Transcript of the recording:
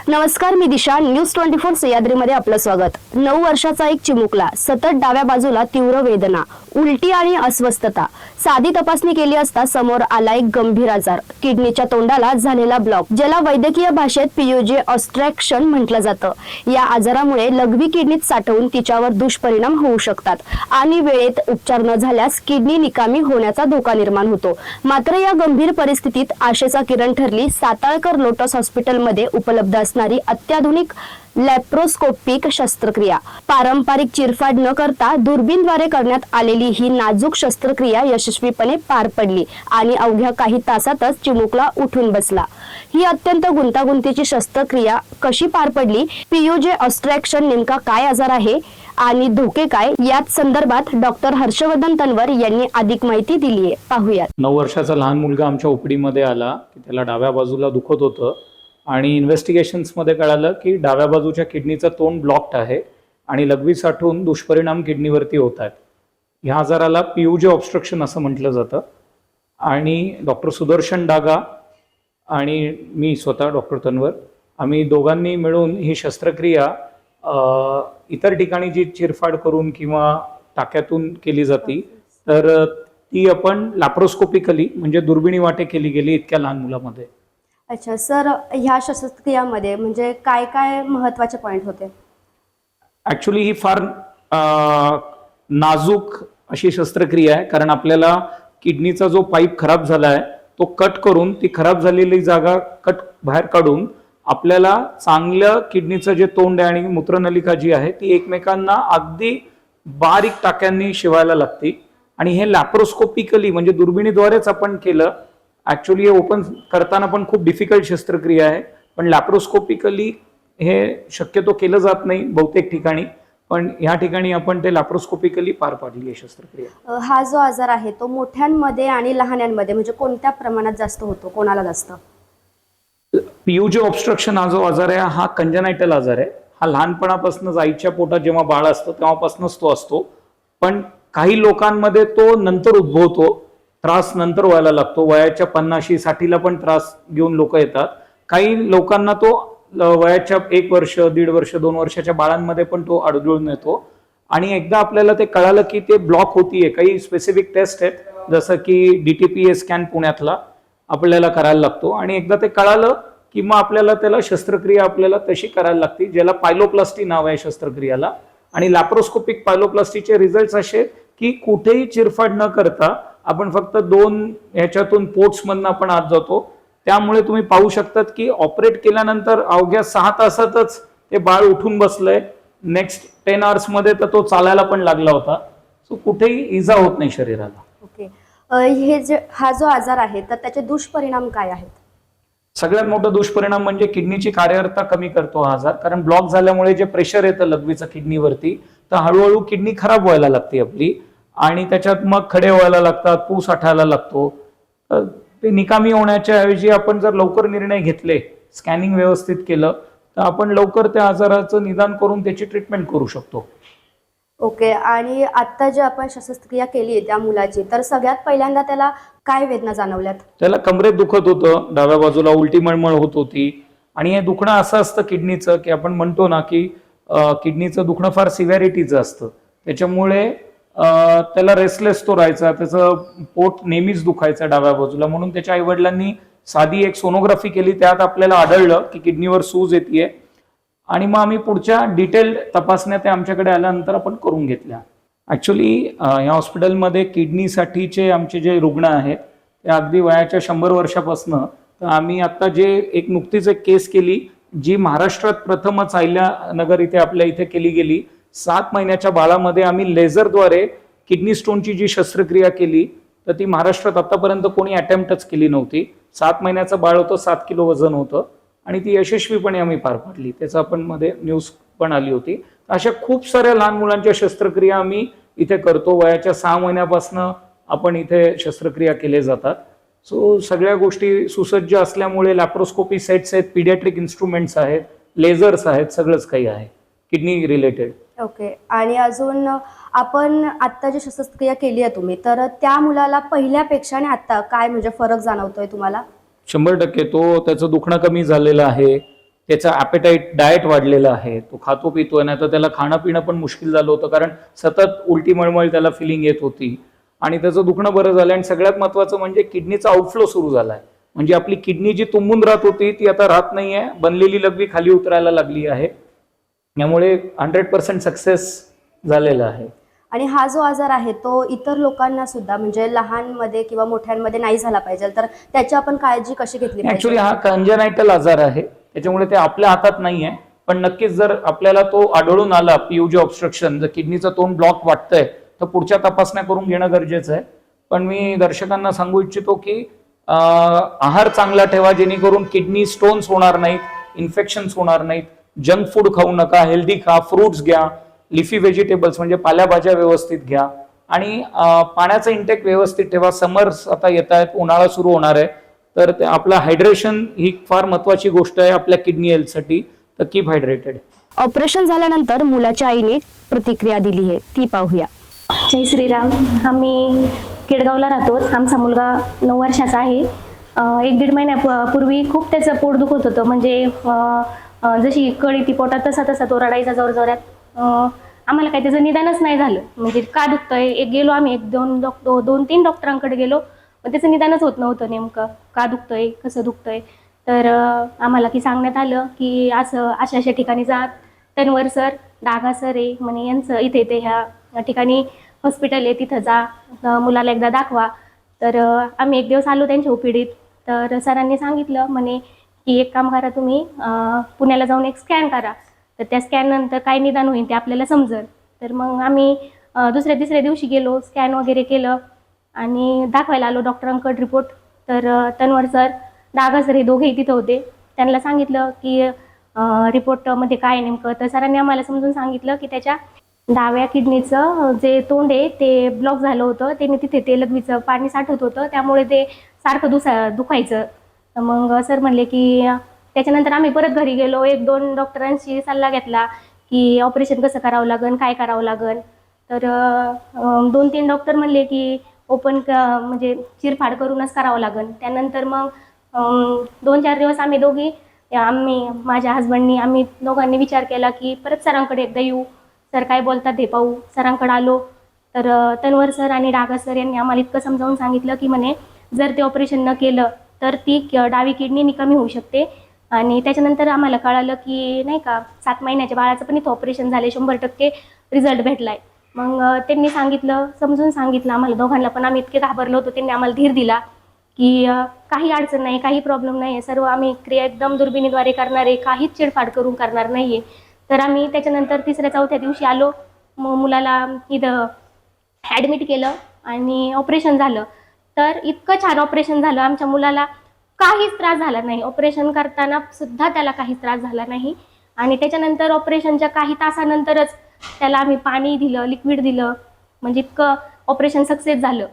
नमस्कार, मी दिशा. न्यूज 24 सह्याद्रीमध्ये आपलं स्वागत. 9 वर्षाचा एक चिमुकला, सतत डाव्या बाजूला तीव्र वेदना, उलटी आणि अस्वस्थता. साधी तपासणी केली असता समोर आला एक गंभीर आजार, किडनीच्या तोंडाला झालेला ब्लॉक, ज्याला वैद्यकीय भाषेत पीयूजे ऑब्स्ट्रक्शन म्हटलं जातं. या आजारामुळे लघवी किडनीत साठवून तिच्यावर दुष्परिणाम होऊ शकतात आणि वेळेत उपचार न झाल्यास किडनी निकामी होण्याचा धोका निर्माण होतो. मात्र या गंभीर परिस्थितीत आशेचा किरण ठरली साताळकर लोटस हॉस्पिटलमध्ये उपलब्ध असणारी अत्याधुनिक लॅप्रोस्कोपिक शस्त्रक्रिया. पारंपरिक चिरफाड न करता दुर्बीणद्वारे करण्यात आलेली ही नाजूक शस्त्रक्रिया यशस्वीपणे पार पडली आणि अवघ्या काही तासातच चिमुकला उठून बसला. ही अत्यंत गुंतागुंतीची शस्त्रक्रिया कशी पार पडली, पीयूजे ऑब्स्ट्रक्शन नेमका काय आजार आहे आणि धोके काय, याच संदर्भात डॉक्टर हर्षवर्धन तन्वर यांनी अधिक माहिती दिली आहे. पाहूयात. 9 वर्षाचा लहान मुलगा आमच्या ओपीडीमध्ये आला की त्याला डाव्या बाजूला दुखत होतं आणि इन्व्हेस्टिगेशन्समध्ये कळालं की डाव्या बाजूच्या किडनीचं तोंड ब्लॉक्ड आहे आणि लघवी साठवून दुष्परिणाम किडनीवरती होत आहेत. ह्या आजाराला पीयूजे ऑब्स्ट्रक्शन असं म्हटलं जातं आणि डॉक्टर सुदर्शन डागा आणि मी स्वतः डॉक्टर तन्वर, आम्ही दोघांनी मिळून ही शस्त्रक्रिया इतर ठिकाणी जी चिरफाड करून किंवा टाक्यातून केली जाते तर ती आपण लॅप्रोस्कोपिकली म्हणजे दुर्बिणी वाटे केली गेली इतक्या लहान मुलामध्ये. अच्छा सर, ह्या शस्त्रक्रियामध्ये म्हणजे काय काय महत्त्वाचे पॉइंट होते? ऍक्च्युली ही फार नाजूक अशी शस्त्रक्रिया आहे, कारण आपल्याला किडनीचा जो पाईप खराब झाला आहे तो कट करून ती खराब झालेली जागा बाहेर काढून आपल्याला चांगलं किडनीचं जे तोंड आहे आणि मूत्रनलिका जी आहे ती एकमेकांना अगदी बारीक टाक्यांनी शिवायला लागते आणि हे लॅप्रोस्कोपिकली म्हणजे दुर्बिणीद्वारेच आपण केलं. ऍक्च्युली हे ओपन करताना पण खूप डिफिकल्ट शस्त्रक्रिया आहे, पण लॅप्रोस्कोपिकली हे शक्यतो केलं जात नाही बहुतेक ठिकाणी, पण ह्या ठिकाणी आपण ते लॅप्रोस्कोपिकली पार पाडली आहे शस्त्रक्रिया. हा जो आजार आहे तो मोठ्यांमध्ये आणि लहानांमध्ये म्हणजे कोणत्या प्रमाणात जास्त होतो, कोणाला जास्त? पीयूजे ऑब्स्ट्रक्शन हा जो आजार आहे हा कंजनायटल आजार आहे. हा लहानपणापासूनच आईच्या पोटात जेव्हा बाळ असतं तेव्हापासूनच तो असतो, पण काही लोकांमध्ये तो नंतर उद्भवतो, त्रास नंतर व्हायला लागतो. वयाच्या 50-60ला पण त्रास घेऊन लोक येतात. काही लोकांना तो वयाच्या 1 वर्ष, 1.5 वर्ष, 2 वर्षाच्या बाळांमध्ये पण तो आढळून येतो आणि एकदा आपल्याला ते कळालं की ते ब्लॉक होतीये, काही स्पेसिफिक टेस्ट आहेत जसं की DTPA स्कॅन पुण्यातला आपल्याला करायला लागतो आणि एकदा ते कळालं की मग आपल्याला त्याला शस्त्रक्रिया आपल्याला तशी करायला लागते, ज्याला पायलोप्लास्टी नाव आहे शस्त्रक्रियाला. आणि लॅप्रोस्कोपिक पायलोप्लास्टीचे रिझल्ट असे की कुठेही चिरफाड न करता आपण फक्त 2 ह्याच्यातून पोर्ट्समधनं आपण आत जातो. त्यामुळे तुम्ही पाहू शकतात की ऑपरेट केल्यानंतर अवघ्या 6 तासातच ते बाळ उठून बसलंय. नेक्स्ट 10 आवर्स मध्ये तर तो चालायला पण लागला होता. सो कुठेही इजा होत नाही शरीराला. ओके, हा जो आजार आहे तर त्याचे दुष्परिणाम काय आहेत? सगळ्यात मोठा दुष्परिणाम म्हणजे किडनीची कार्यक्षमता कमी करतो हा आजार, कारण ब्लॉक झाल्यामुळे जे प्रेशर येतं लघवीचं किडनीवरती तर हळूहळू किडनी खराब व्हायला लागते आपली आणि त्याच्यात मग खडे व्हायला लागतात, पू साठायला लागतो. ते निकामी होण्याच्या ऐवजी आपण जर लवकर निर्णय घेतले, स्कॅनिंग व्यवस्थित केलं तर आपण लवकर त्या आजाराचं निदान करून त्याची ट्रीटमेंट करू शकतो. ओके, आणि आता जे आपण शस्त्रक्रिया केली आहे त्या मुलाची, तर सगळ्यात पहिल्यांदा त्याला काय वेदना जाणवल्यात? त्याला कमरेत दुखत होतं, डाव्या बाजूला उलटी मळमळ होत होती आणि हे दुखणं असं असतं किडनीचं की आपण म्हणतो ना की किडनीचं दुखणं फार सिव्हिरिटीचं असतं. त्याच्यामुळे त्याला रेस्टलेस तो राहायचा, त्याचं पोट नेहमीच दुखायचं डाव्या बाजूला. म्हणून त्याच्या आईवडिलांनी साधी एक सोनोग्राफी केली, त्यात आपल्याला आढळलं की किडनीवर सूज येते आणि मग आम्ही पुढच्या डिटेल्ड तपासण्या त्या आमच्याकडे आल्यानंतर आपण करून घेतल्या. ऍक्च्युली या हॉस्पिटलमध्ये किडनीसाठीचे आमचे जे रुग्ण आहेत ते अगदी वयाच्या 100 वर्षापासून, तर आम्ही आता जे नुकतीच एक केस केली जी महाराष्ट्रात प्रथमच अहिल्यानगर इथे आपल्या इथे केली गेली. 7 महिन्याच्या बाळामध्ये आम्ही लेझरद्वारे किडनी स्टोनची जी शस्त्रक्रिया केली तर ती महाराष्ट्रात आतापर्यंत कोणी अटेम्प्टच केली नव्हती. 7 महिन्याचं बाळ होतं, 7 किलो वजन होतं आणि ती यशस्वीपणे आम्ही पार पाडली. त्याचा आपण मध्ये न्यूज पण आली होती. अशा खूप साऱ्या लहान मुलांच्या शस्त्रक्रिया आम्ही इथे करतो. वयाच्या 6 महिन्यापासून आपण इथे शस्त्रक्रिया केल्या जातात. सो सगळ्या गोष्टी सुसज्ज असल्यामुळे लॅप्रोस्कोपी सेट्स आहेत, पीडियाट्रिक इन्स्ट्रुमेंट्स आहेत, लेझर्स आहेत, सगळंच काही आहे किडनी रिलेटेड. ओके, आणि अजून आपण आता जी शस्त्रक्रिया केली आहे तुम्ही, तर त्या मुलाला पहिल्यापेक्षा आणि आता काय म्हणजे फरक जाणवतोय तुम्हाला? 100% तो त्याचं दुखणं कमी झालेलं आहे, त्याचं ॲपेटाईट डाएट वाढलेलं आहे, तो खातो पितोय, नाही तर त्याला खाणं पिणं पण मुश्किल झालं होतं, कारण सतत उलटी मळमळ त्याला फिलिंग येत होती आणि त्याचं दुखणं बरं झालं. आणि सगळ्यात महत्त्वाचं म्हणजे किडनीचा आउटफ्लो सुरू झालाय. म्हणजे आपली किडनी जी तुंबून राहत होती ती आता राहत नाहीये, बनलेली लघवी खाली उतरायला लागली आहे. यामुळे 100% सक्सेस झालेला आहे. आणि हा जो आजार आहे तो इतर लोकांना सुद्धा म्हणजे लहानमध्ये किंवा मोठ्यांमध्ये नाही झाला पाहिजे, तर त्याची आपण काळजी कशी घेतली पाहिजे? ऍक्च्युली हा कंजेनायटल आजार आहे, त्याच्यामुळे ते आपल्या हातात नाहीये. पण नक्कीच जर आपल्याला तो आढळून आला, पीयूजी ऑब्स्ट्रक्शन, जर किडनीचं तोंड ब्लॉक वाटतंय, तर पुढच्या तपासण्या करून घेणं गरजेचं आहे. पण मी दर्शकांना सांगू इच्छितो की आहार चांगला ठेवा, जेणेकरून किडनी स्टोन्स होणार नाहीत, इन्फेक्शन्स होणार नाहीत. जंक फूड खाऊ नका, हेल्दी खा, फ्रुट्स घ्या, लिफी व्हेजिटेबल्स म्हणजे पालेभाज्या व्यवस्थित घ्या आणि पाण्याचं इंटेक व्यवस्थित ठेवा. समर्स आता येत आहेत, उन्हाळा सुरू होणार आहे, तर आपलं हायड्रेशन ही फार महत्वाची गोष्ट आहे आपल्या किडनी हेल्थसाठी. तर कीप हायड्रेटेड. ऑपरेशन झाल्यानंतर मुलाच्या आईने प्रतिक्रिया दिली आहे, ती पाहूया. जय श्रीराम. आम्ही केडगावला राहतो. आमचा मुलगा 9 वर्षाचा आहे. 1-1.5 महिन्यापूर्वी खूप त्याचं पोट दुखत होतं. म्हणजे जशी कळी ती पोटात तसा तसा तो रडायचा जोरजोरात. आम्हाला काही त्याचं निदानच नाही झालं. म्हणजे का दुखतंय, गेलो आम्ही 2-3 डॉक्टरांकडे गेलो, पण त्याचं निदानच होत नव्हतं. नेमकं का दुखतंय, कसं दुखतंय. तर आम्हाला की सांगण्यात आलं की असं अशा ठिकाणी जा, तन्वर सर, डागा सर आहे म्हणे, यांचं इथे ह्या ठिकाणी हॉस्पिटल आहे, तिथं जा, मुलाला एकदा दाखवा. तर आम्ही एक दिवस आलो त्यांच्या ओपीडीत. तर सरांनी सांगितलं म्हणे की एक काम करा, तुम्ही पुण्याला जाऊन एक स्कॅन करा, तर त्या स्कॅननंतर काय निदान होईल ते आपल्याला समजेल. तर मग आम्ही दुसऱ्या-तिसऱ्या दिवशी गेलो, स्कॅन वगैरे केलं आणि दाखवायला आलो डॉक्टरांकडे रिपोर्ट. तर तन्वर सर, डागा सर हे दोघेही तिथं होते. त्यांना सांगितलं की रिपोर्टमध्ये काय नेमकं. तर सरांनी आम्हाला समजून सांगितलं की त्याच्या डाव्या किडनीचं जे तोंड आहे ते ब्लॉक झालं होतं. त्याने तिथे ते लघवीचं पाणी साठत होतं, त्यामुळे ते सारखं दुखायचं. तर मग सर म्हणले की त्याच्यानंतर आम्ही परत घरी गेलो, 1-2 डॉक्टरांशी सल्ला घेतला की ऑपरेशन कसं करावं लागेल, काय करावं लागेल. तर 2-3 डॉक्टर म्हणले की ओपन म्हणजे चिरफाड करूनच करावं लागेल. त्यानंतर मग 2-4 दिवस आम्ही माझ्या हस्बंडनी आम्ही दोघांनी विचार केला की परत सरांकडे एकदा येऊ, सर काय बोलतात हे पाहू. सरांकडे आलो तर तन्वर सर आणि डागा सर यांनी आम्हाला इतकं समजावून सांगितलं की म्हणे जर ते ऑपरेशन न केलं तर ती डावी किडनी निकामी होऊ शकते. आणि त्याच्यानंतर आम्हाला कळालं की नाही का 7 महिन्याच्या बाळाचं पण इथं ऑपरेशन झाले, 100% रिझल्ट भेटलाय. मग त्यांनी समजून सांगितलं आम्हाला दोघांना, पण आम्ही इतके घाबरलो होतो. त्यांनी आम्हाला धीर दिला की काही अडचण नाही, काही प्रॉब्लेम नाही, सर्व आम्ही क्रिया एकदम दुर्बिणीद्वारे करणार आहे, काहीच चिडफाड करून करणार नाही. तर आम्ही त्याच्यानंतर 3-4 दिवशी आलो. मग मुलाला इथं ॲडमिट केलं आणि ऑपरेशन झालं. तर इतकं छान ऑपरेशन झालं, आमच्या मुलाला काहीच त्रास झाला नाही. ऑपरेशन करताना सुद्धा त्याला काहीच त्रास झाला नाही. आणि त्याच्यानंतर ऑपरेशनच्या काही तासानंतरच त्याला आम्ही पाणी दिलं, लिक्विड दिलं. म्हणजे इतकं ऑपरेशन सक्सेस झालं.